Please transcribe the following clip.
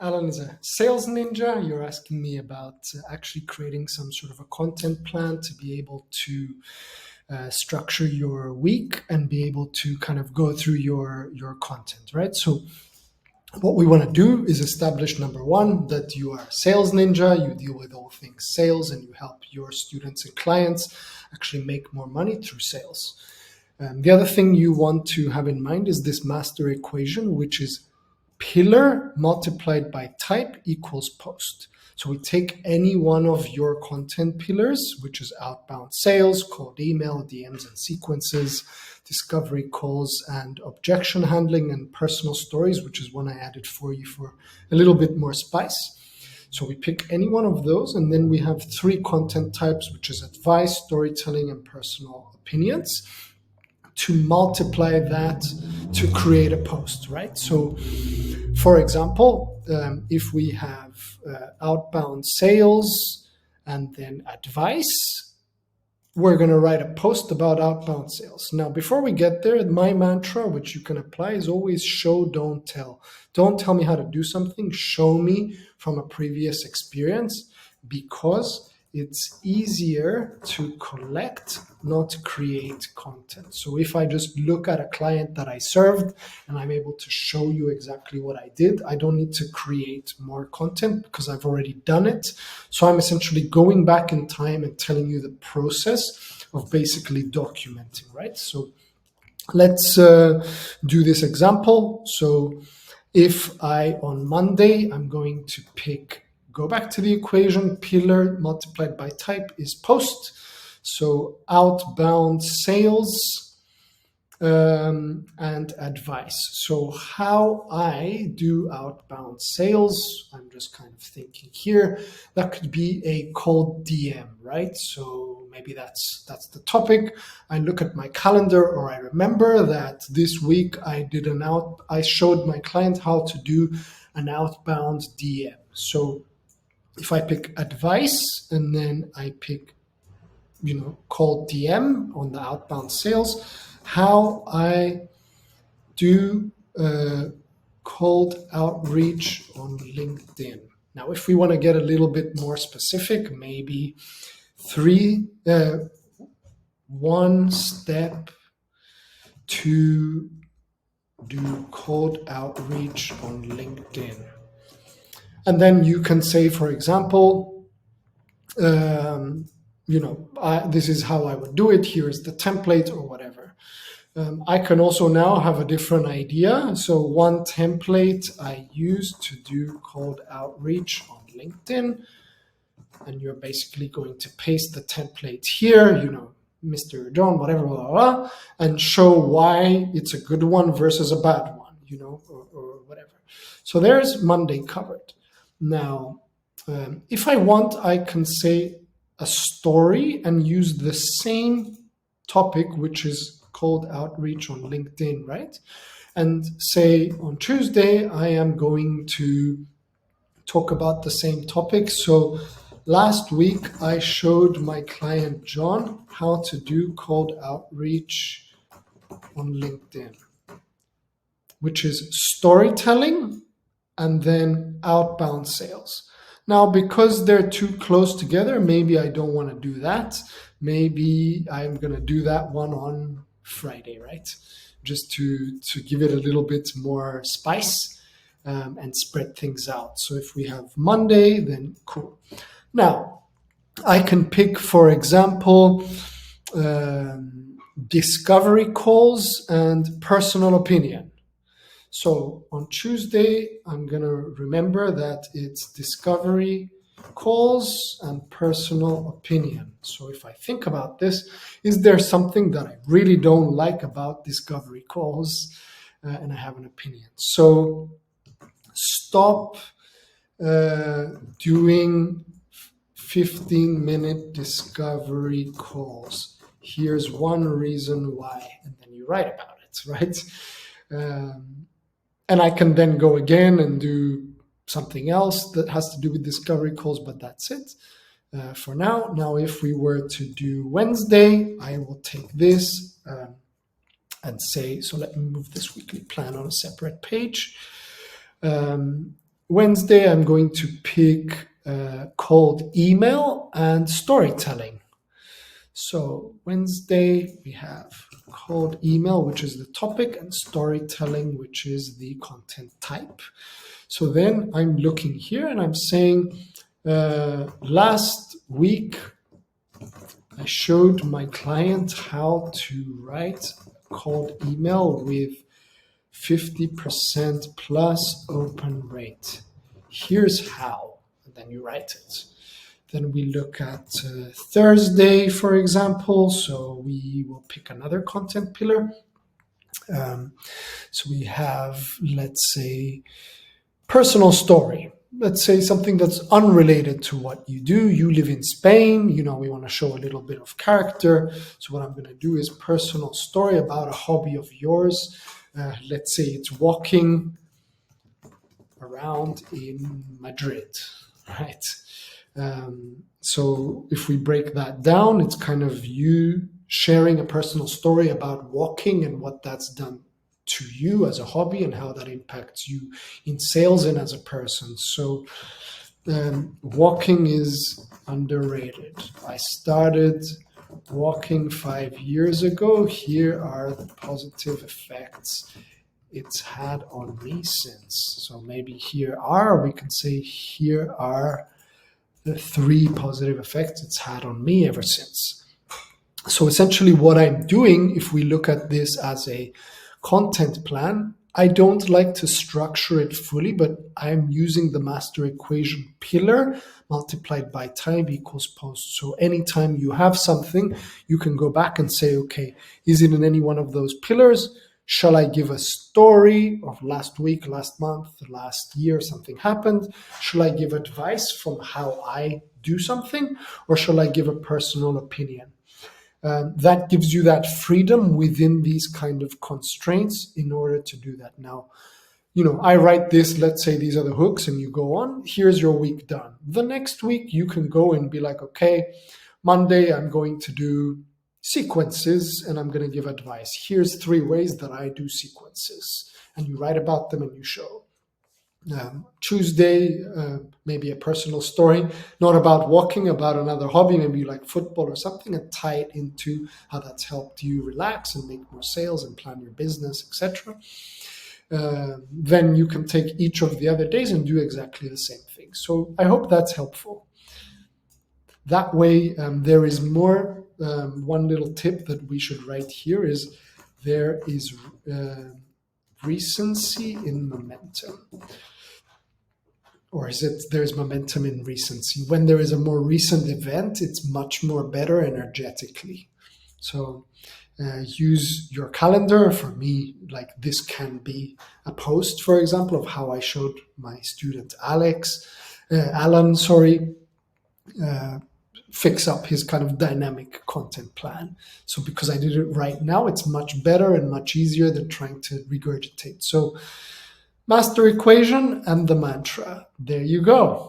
Alan is a sales ninja. You're asking me about actually creating some sort of a content plan to be able to structure your week and be able to kind of go through your content, right? So what we want to do is establish, number one, that you are a sales ninja, you deal with all things sales, and you help your students and clients actually make more money through sales. The other thing you want to have in mind is this master equation, which is pillar multiplied by type equals post. So we take any one of your content pillars, which is outbound sales, cold email, DMs and sequences, discovery calls, and objection handling, and personal stories, which is one I added for you for a little bit more spice. So we pick any one of those, and then we have three content types, which is advice, storytelling, and personal opinions, to multiply that to create a post, right? So for example, if we have outbound sales and then advice, we're going to write a post about outbound sales. Now, before we get there, my mantra, which you can apply, is always show, don't tell. Don't tell me how to do something. Show me from a previous experience, because it's easier to collect, not create content. So if I just look at a client that I served and I'm able to show you exactly what I did, I don't need to create more content because I've already done it. So I'm essentially going back in time and telling you the process of basically documenting, right? So let's do this example. So if on Monday, I'm going to go back to the equation, pillar multiplied by type is post. So outbound sales and advice. So how I do outbound sales, I'm just kind of thinking here, that could be a cold DM, right? So maybe that's the topic. I look at my calendar, or I remember that this week I showed my client how to do an outbound DM. So if I pick advice and then I pick, cold DM on the outbound sales, how I do cold outreach on LinkedIn. Now, if we want to get a little bit more specific, maybe one step to do cold outreach on LinkedIn. And then you can say, for example, this is how I would do it. Here's the template or whatever. I can also now have a different idea. So one template I use to do cold outreach on LinkedIn, and you're basically going to paste the template here, Mr. John, whatever, blah, blah, blah, and show why it's a good one versus a bad one, or whatever. So there's Monday covered. Now, if I want, I can say a story and use the same topic, which is cold outreach on LinkedIn, right? And say on Tuesday, I am going to talk about the same topic. So last week, I showed my client John how to do cold outreach on LinkedIn, which is storytelling and then outbound sales. Now, because they're too close together, maybe I don't want to do that. Maybe I'm going to do that one on Friday, right? Just to give it a little bit more spice and spread things out. So if we have Monday, then cool. Now, I can pick, for example, discovery calls and personal opinion. So on Tuesday, I'm going to remember that it's discovery calls and personal opinion. So if I think about this, is there something that I really don't like about discovery calls and I have an opinion? So stop doing 15-minute discovery calls. Here's one reason why, and then you write about it, right? And I can then go again and do something else that has to do with discovery calls, but that's it for now. Now, if we were to do Wednesday, I will take this and say, so let me move this weekly plan on a separate page. Wednesday, I'm going to pick cold email and storytelling. So Wednesday, we have cold email, which is the topic, and storytelling, which is the content type. So then I'm looking here and I'm saying, last week, I showed my client how to write a cold email with 50% plus open rate. Here's how, and then you write it. Then we look at Thursday, for example. So we will pick another content pillar. So we have, let's say, personal story. Let's say something that's unrelated to what you do. You live in Spain, we want to show a little bit of character. So what I'm going to do is personal story about a hobby of yours. Let's say it's walking around in Madrid, right? So if we break that down, it's kind of you sharing a personal story about walking and what that's done to you as a hobby and how that impacts you in sales and as a person. So walking is underrated. I started walking 5 years ago. Here are the positive effects it's had on me since. So maybe we can say here are the 3 positive effects it's had on me ever since. So essentially what I'm doing, if we look at this as a content plan, I don't like to structure it fully, but I'm using the master equation pillar multiplied by time equals post. So anytime you have something, you can go back and say, okay, is it in any one of those pillars? Shall I give a story of last week, last month, last year, something happened? Shall I give advice from how I do something? Or shall I give a personal opinion? That gives you that freedom within these kind of constraints in order to do that. Now, I write this, let's say these are the hooks, and you go on, here's your week done. The next week, you can go and be like, okay, Monday, I'm going to do sequences and I'm going to give advice. Here's 3 ways that I do sequences. And you write about them and you show. Tuesday, maybe a personal story, not about walking, about another hobby, maybe like football or something, and tie it into how that's helped you relax and make more sales and plan your business, etc. Then you can take each of the other days and do exactly the same thing. So I hope that's helpful. That way, there is more. One little tip that we should write here is there is recency in momentum. Or is it there's momentum in recency? When there is a more recent event, it's much more better energetically. So use your calendar. For me, like this can be a post, for example, of how I showed my student Alan, fix up his kind of dynamic content plan. So because I did it right now, it's much better and much easier than trying to regurgitate. So master equation and the mantra. There you go.